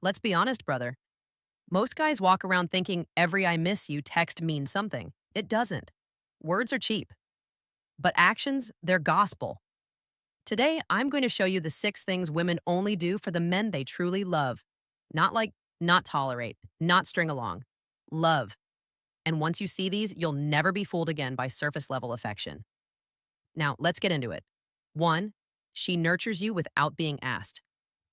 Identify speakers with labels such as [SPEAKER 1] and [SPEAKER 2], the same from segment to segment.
[SPEAKER 1] Let's be honest, brother. Most guys walk around thinking every I miss you text means something. It doesn't. Words are cheap, but actions, they're gospel. Today, I'm going to show you the 6 things women only do for the men they truly love. Not like, not tolerate, not string along. Love. And once you see these, you'll never be fooled again by surface level affection. Now, let's get into it. 1. She nurtures you without being asked.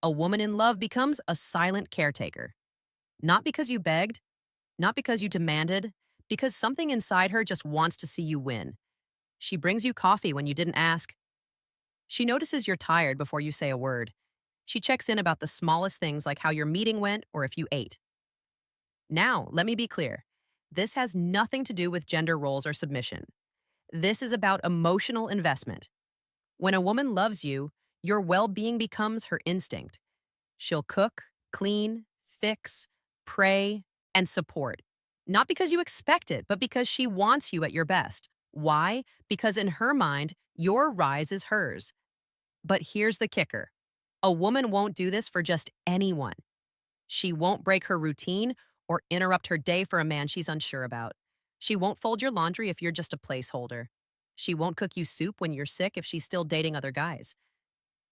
[SPEAKER 1] A woman in love becomes a silent caretaker. Not because you begged, not because you demanded, because something inside her just wants to see you win. She brings you coffee when you didn't ask. She notices you're tired before you say a word. She checks in about the smallest things like how your meeting went or if you ate. Now, let me be clear. This has nothing to do with gender roles or submission. This is about emotional investment. When a woman loves you, your well being becomes her instinct. She'll cook, clean, fix, pray, and support. Not because you expect it, but because she wants you at your best. Why? Because in her mind, your rise is hers. But here's the kicker. A woman won't do this for just anyone. She won't break her routine or interrupt her day for a man she's unsure about. She won't fold your laundry if you're just a placeholder. She won't cook you soup when you're sick if she's still dating other guys.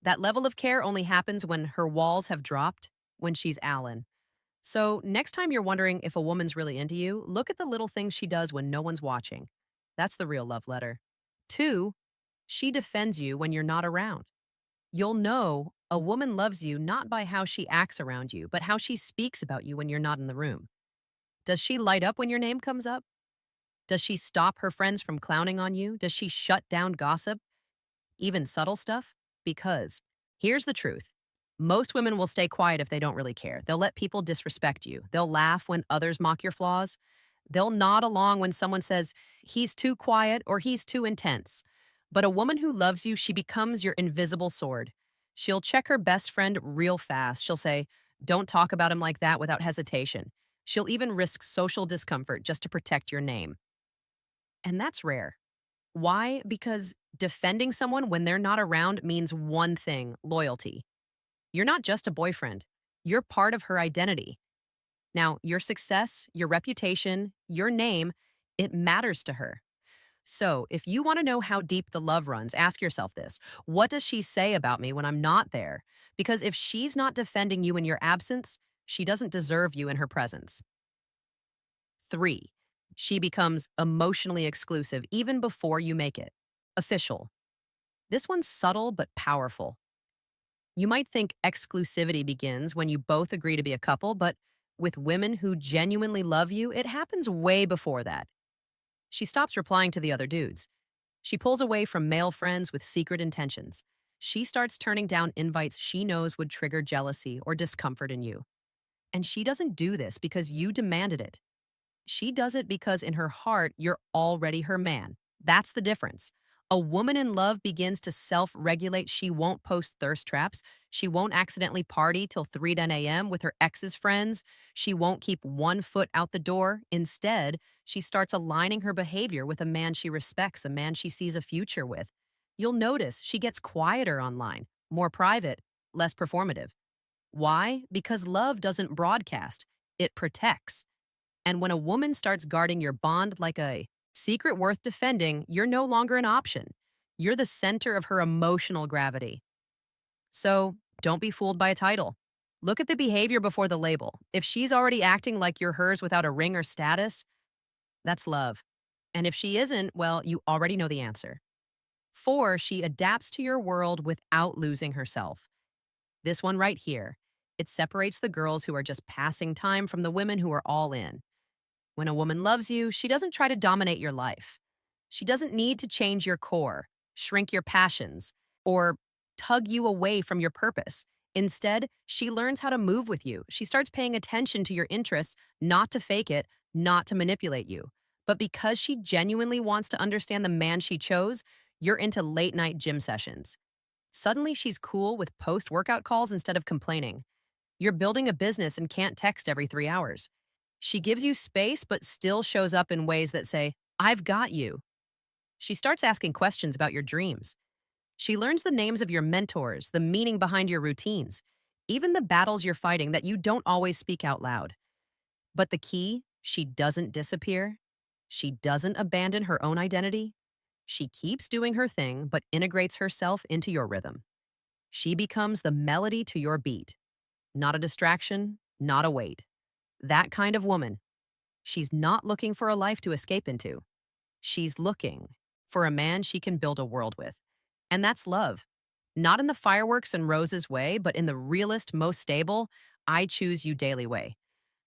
[SPEAKER 1] That level of care only happens when her walls have dropped, when she's Alan. So, next time you're wondering if a woman's really into you, look at the little things she does when no one's watching. That's the real love letter. 2, she defends you when you're not around. You'll know a woman loves you not by how she acts around you, but how she speaks about you when you're not in the room. Does she light up when your name comes up? Does she stop her friends from clowning on you? Does she shut down gossip? Even subtle stuff? Because here's the truth. Most women will stay quiet if they don't really care. They'll let people disrespect you. They'll laugh when others mock your flaws. They'll nod along when someone says, he's too quiet or he's too intense. But a woman who loves you, she becomes your invisible sword. She'll check her best friend real fast. She'll say, don't talk about him like that without hesitation. She'll even risk social discomfort just to protect your name. And that's rare. Why? Because defending someone when they're not around means one thing: loyalty. You're not just a boyfriend, you're part of her identity. Now, your success, your reputation, your name, it matters to her. So, if you want to know how deep the love runs, ask yourself this: what does she say about me when I'm not there? Because if she's not defending you in your absence, she doesn't deserve you in her presence. 3, she becomes emotionally exclusive even before you make it official. This one's subtle but powerful. You might think exclusivity begins when you both agree to be a couple, but with women who genuinely love you, it happens way before that. She stops replying to the other dudes. She pulls away from male friends with secret intentions. She starts turning down invites she knows would trigger jealousy or discomfort in you. And she doesn't do this because you demanded it. She does it because in her heart, you're already her man. That's the difference. A woman in love begins to self regulate. She won't post thirst traps. She won't accidentally party till 3:10 a.m. with her ex's friends. She won't keep one foot out the door. Instead, she starts aligning her behavior with a man she respects, a man she sees a future with. You'll notice she gets quieter online, more private, less performative. Why? Because love doesn't broadcast, it protects. And when a woman starts guarding your bond like a secret worth defending, you're no longer an option. You're the center of her emotional gravity. So don't be fooled by a title. Look at the behavior before the label. If she's already acting like you're hers without a ring or status, that's love. And if she isn't, well, you already know the answer. 4, she adapts to your world without losing herself. This one right here, it separates the girls who are just passing time from the women who are all in. When a woman loves you, she doesn't try to dominate your life. She doesn't need to change your core, shrink your passions, or tug you away from your purpose. Instead, she learns how to move with you. She starts paying attention to your interests, not to fake it, not to manipulate you. But because she genuinely wants to understand the man she chose, you're into late night gym sessions. Suddenly, she's cool with post workout calls instead of complaining. You're building a business and can't text every 3 hours. She gives you space, but still shows up in ways that say, I've got you. She starts asking questions about your dreams. She learns the names of your mentors, the meaning behind your routines. even the battles you're fighting that you don't always speak out loud. But the key, she doesn't disappear. She doesn't abandon her own identity. She keeps doing her thing, but integrates herself into your rhythm. She becomes the melody to your beat, not a distraction, not a weight. That kind of woman. She's not looking for a life to escape into. She's looking for a man she can build a world with. And that's love. Not in the fireworks and roses way, but in the realest, most stable, I choose you daily way.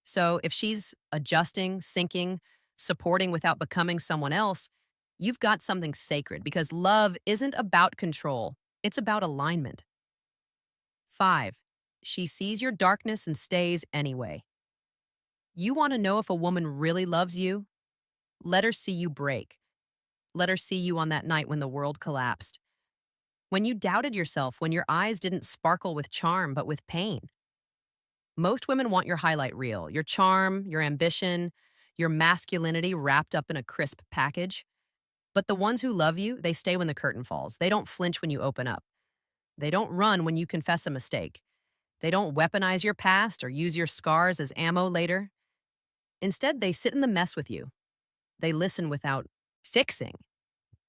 [SPEAKER 1] So if she's adjusting, sinking, supporting without becoming someone else, you've got something sacred because love isn't about control, it's about alignment. 5. She sees your darkness and stays anyway. You want to know if a woman really loves you? Let her see you break. Let her see you on that night when the world collapsed. When you doubted yourself, when your eyes didn't sparkle with charm but with pain. Most women want your highlight reel, your charm, your ambition, your masculinity wrapped up in a crisp package. But the ones who love you, they stay when the curtain falls. They don't flinch when you open up. They don't run when you confess a mistake. They don't weaponize your past or use your scars as ammo later. Instead, they sit in the mess with you. They listen without fixing.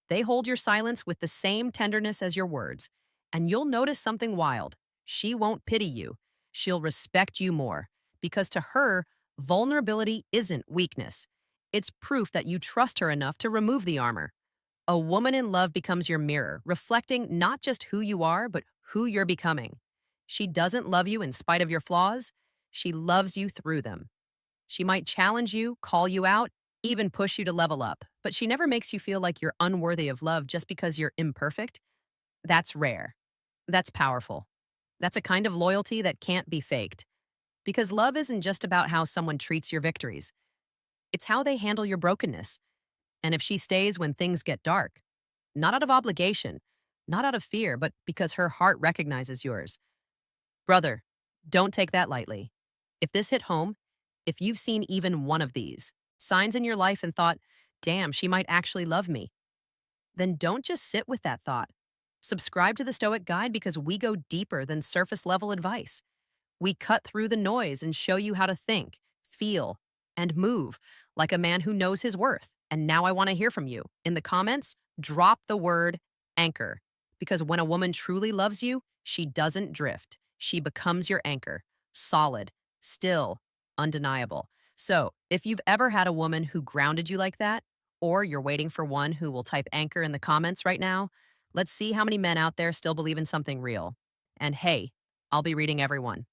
[SPEAKER 1] They hold your silence with the same tenderness as your words. And you'll notice something wild. She won't pity you. She'll respect you more. Because to her, vulnerability isn't weakness. It's proof that you trust her enough to remove the armor. A woman in love becomes your mirror, reflecting not just who you are, but who you're becoming. She doesn't love you in spite of your flaws. She loves you through them. She might challenge you, call you out, even push you to level up, but she never makes you feel like you're unworthy of love just because you're imperfect. That's rare. That's powerful. That's a kind of loyalty that can't be faked. Because love isn't just about how someone treats your victories, it's how they handle your brokenness. And if she stays when things get dark, not out of obligation, not out of fear, but because her heart recognizes yours. Brother, don't take that lightly. If this hit home, if you've seen even one of these signs in your life and thought, damn, she might actually love me, then don't just sit with that thought. Subscribe to the Stoic Guide because we go deeper than surface level advice. We cut through the noise and show you how to think, feel, and move like a man who knows his worth. And now I want to hear from you. In the comments, drop the word anchor. Because when a woman truly loves you, she doesn't drift. She becomes your anchor. Solid, still, undeniable. So if you've ever had a woman who grounded you like that, or you're waiting for one who will type anchor in the comments right now, let's see how many men out there still believe in something real. And hey, I'll be reading everyone.